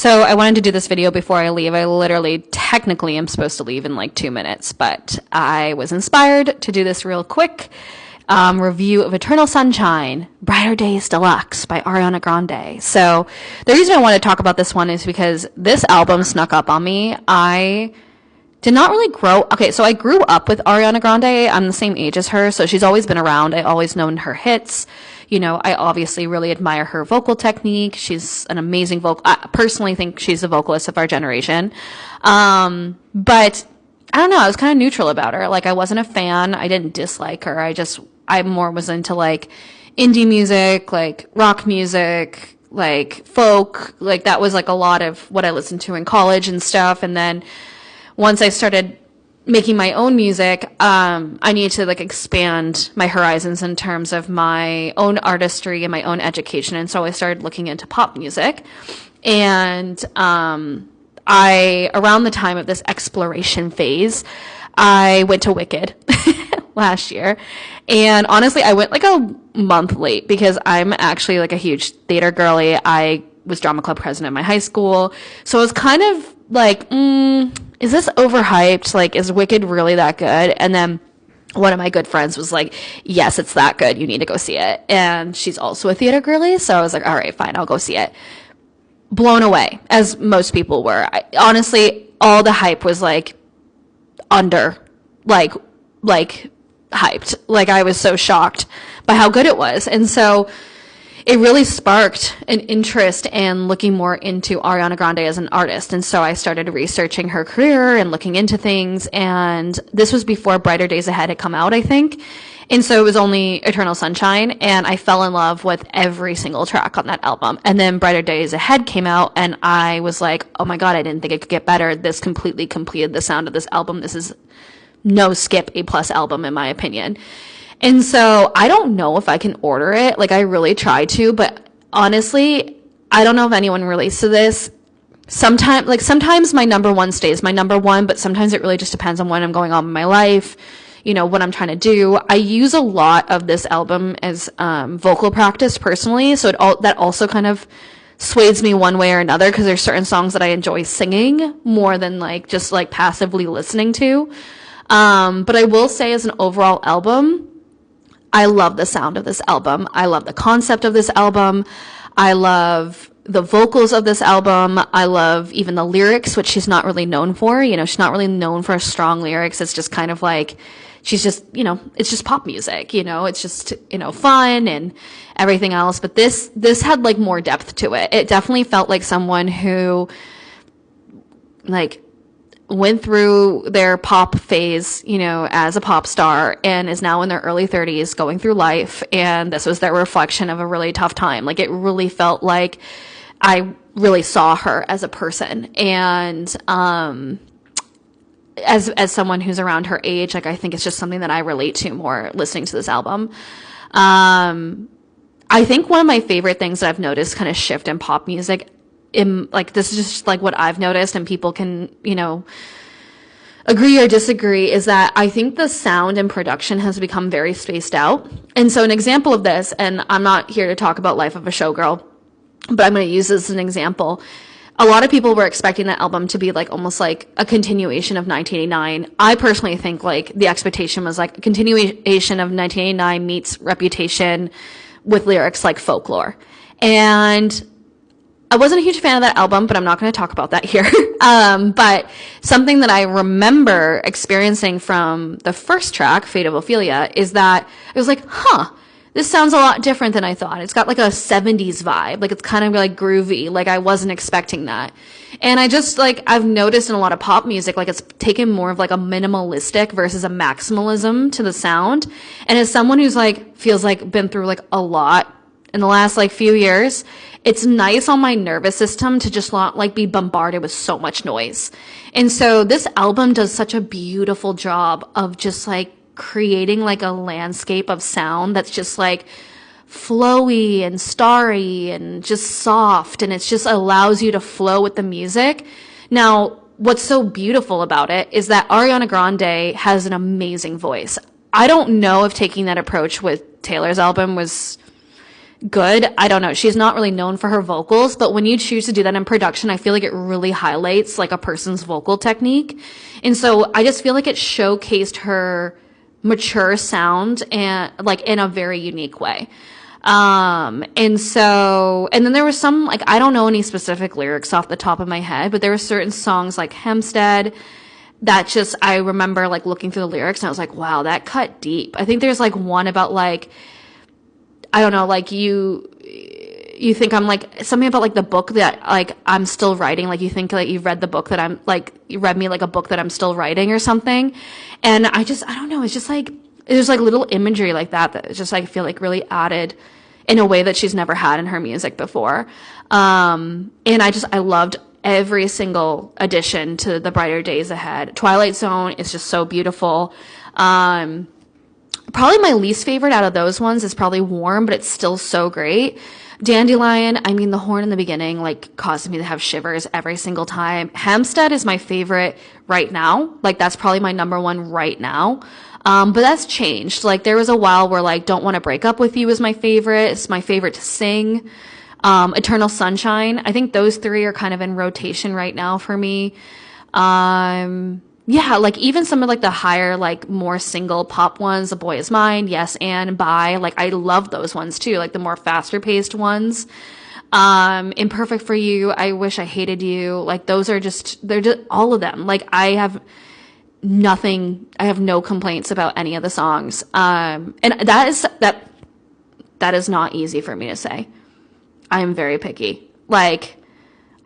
So I wanted to do this video before I leave. I literally, technically, am supposed to leave in like 2 minutes, but I was inspired to do this real quick review of Eternal Sunshine, Brighter Days Deluxe by Ariana Grande. So the reason I want to talk about this one is because this album snuck up on me. I did not really so I grew up with Ariana Grande. I'm the same age as her, so she's always been around. I always known her hits. You know, I obviously really admire her vocal technique. She's an amazing I personally think she's the vocalist of our generation. But I don't know, I was kind of neutral about her. Like, I wasn't a fan. I didn't dislike her. I more was into like indie music, like rock music, like folk. Like, that was like a lot of what I listened to in college and stuff. And then once I started making my own music, I needed to like expand my horizons in terms of my own artistry and my own education. And so I started looking into pop music. And around the time of this exploration phase, I went to Wicked last year. And honestly, I went like a month late because I'm actually like a huge theater girly. I was drama club president in my high school. So I was kind of like, is this overhyped? Like, is Wicked really that good? And then one of my good friends was like, yes, it's that good. You need to go see it. And she's also a theater girly. So I was like, all right, fine, I'll go see it. Blown away, as most people were. Honestly, all the hype was like like hyped. Like, I was so shocked by how good it was. And so it really sparked an interest in looking more into Ariana Grande as an artist. And so I started researching her career and looking into things. And this was before Brighter Days Ahead had come out, I think. And so it was only Eternal Sunshine. And I fell in love with every single track on that album. And then Brighter Days Ahead came out. And I was like, oh my God, I didn't think it could get better. This completely completed the sound of this album. This is no skip A+ album, in my opinion. And so I don't know if I can order it. Like, I really try to, but honestly, I don't know if anyone relates to this. Sometimes my number one stays my number one, but sometimes it really just depends on what I'm going on in my life, you know, what I'm trying to do. I use a lot of this album as vocal practice personally, so that also kind of sways me one way or another, because there's certain songs that I enjoy singing more than like just like passively listening to. But I will say, as an overall album, I love the sound of this album. I love the concept of this album. I love the vocals of this album. I love even the lyrics, which she's not really known for. You know, she's not really known for strong lyrics. It's just kind of like, she's just, you know, it's just pop music, you know, it's just, you know, fun and everything else. But this had like more depth to it. It definitely felt like someone who like went through their pop phase, you know, as a pop star, and is now in their early 30s going through life. And this was their reflection of a really tough time. Like, it really felt like I really saw her as a person. And, as someone who's around her age, like, I think it's just something that I relate to more listening to this album. I think one of my favorite things that I've noticed kind of shift in pop music, this is just like what I've noticed, and people can, you know, agree or disagree, is that I think the sound and production has become very spaced out. And so an example of this, and I'm not here to talk about Life of a Showgirl, but I'm going to use this as an example. A lot of people were expecting that album to be like almost like a continuation of 1989. I personally think like the expectation was like a continuation of 1989 meets Reputation with lyrics like Folklore. And I wasn't a huge fan of that album, but I'm not going to talk about that here. But something that I remember experiencing from the first track, Fate of Ophelia, is that it was like, this sounds a lot different than I thought. It's got like a 70s vibe. Like, it's kind of like groovy. Like, I wasn't expecting that. And I just like, I've noticed in a lot of pop music, like, it's taken more of like a minimalistic versus a maximalism to the sound. And as someone who's like, feels like been through like a lot in the last like few years, it's nice on my nervous system to just not like be bombarded with so much noise. And so this album does such a beautiful job of just like creating like a landscape of sound that's just like flowy and starry and just soft, and it just allows you to flow with the music. Now, what's so beautiful about it is that Ariana Grande has an amazing voice. I don't know if taking that approach with Taylor's album was good. I don't know. She's not really known for her vocals, but when you choose to do that in production, I feel like it really highlights like a person's vocal technique. And so I just feel like it showcased her mature sound and like in a very unique way. And then there was some, like, I don't know any specific lyrics off the top of my head, but there were certain songs like Hempstead that just, I remember like looking through the lyrics and I was like, wow, that cut deep. I think there's like one about like, I don't know, like you think I'm like something about like the book that like I'm still writing. Like you think like you've read the book that I'm like, you read me like a book that I'm still writing or something. And I don't know. It's just like, there's like little imagery like that it's just like, I feel like really added in a way that she's never had in her music before. And I loved every single addition to The Brighter Days Ahead. Twilight Zone is just so beautiful. Probably my least favorite out of those ones is probably Warm, but it's still so great. Dandelion, I mean, the horn in the beginning, like, caused me to have shivers every single time. Hempstead is my favorite right now. Like, that's probably my number one right now. But that's changed. Like, there was a while where, like, Don't Want to Break Up With You is my favorite. It's my favorite to sing. Eternal Sunshine. I think those three are kind of in rotation right now for me. Yeah, like even some of like the higher, like more single pop ones, A Boy Is Mine, Yes and Bye. Like I love those ones too, like the more faster paced ones. Imperfect for You, I Wish I Hated You. Like those are they're just all of them. Like I have no complaints about any of the songs. And that is not easy for me to say. I am very picky. Like,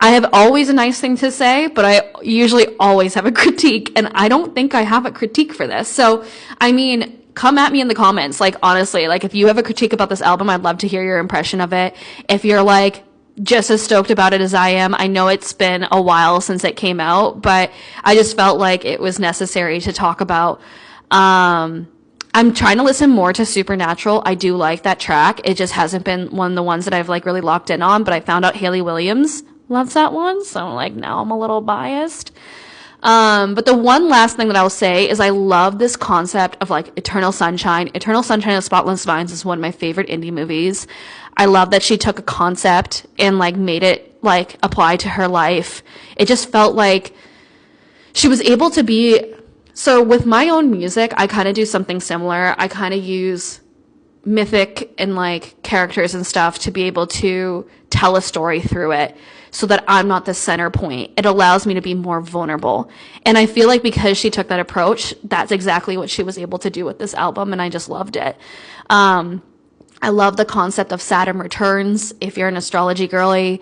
I have always a nice thing to say, but I usually always have a critique, and I don't think I have a critique for this. So, I mean, come at me in the comments. Like, honestly, like, if you have a critique about this album, I'd love to hear your impression of it. If you're, like, just as stoked about it as I am, I know it's been a while since it came out, but I just felt like it was necessary to talk about. I'm trying to listen more to Supernatural. I do like that track. It just hasn't been one of the ones that I've, like, really locked in on, but I found out Hayley Williams loves that one, so like now I'm a little biased. But the one last thing that I'll say is I love this concept of like Eternal Sunshine. Eternal Sunshine of Spotless Minds is one of my favorite indie movies. I love that she took a concept and like made it like apply to her life. It just felt like she was able to be, so with my own music, I kind of do something similar. I kind of use mythic and like characters and stuff to be able to tell a story through it, so that I'm not the center point. It allows me to be more vulnerable. And I feel like because she took that approach, that's exactly what she was able to do with this album, and I just loved it. I love the concept of Saturn returns. If you're an astrology girly,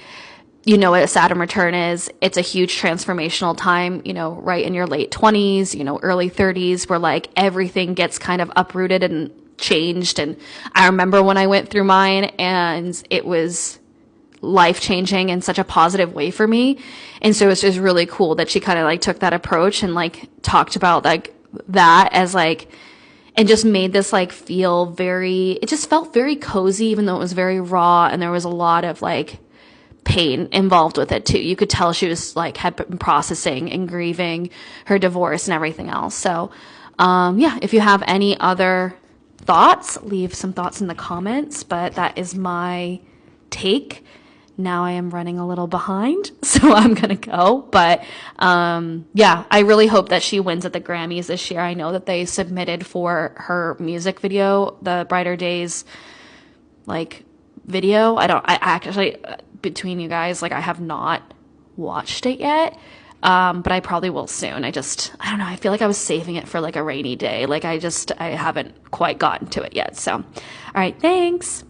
you know what a Saturn return is. It's a huge transformational time, you know, right in your late 20s, you know, early 30s, where like everything gets kind of uprooted and changed. And I remember when I went through mine, and it was life-changing in such a positive way for me. And so it's just really cool that she kind of like took that approach and like talked about like that as like, and just made this like feel very, it just felt very cozy, even though it was very raw, and there was a lot of like pain involved with it too. You could tell she was like had been processing and grieving her divorce and everything else. So yeah, if you have any other thoughts, leave some thoughts in the comments, but that is my take. Now I am running a little behind, so I'm going to go. But yeah, I really hope that she wins at the Grammys this year. I know that they submitted for her music video, the Brighter Days, like, video. I actually, between you guys, like, I have not watched it yet, but I probably will soon. I don't know. I feel like I was saving it for, like, a rainy day. Like, I haven't quite gotten to it yet. So, all right, thanks.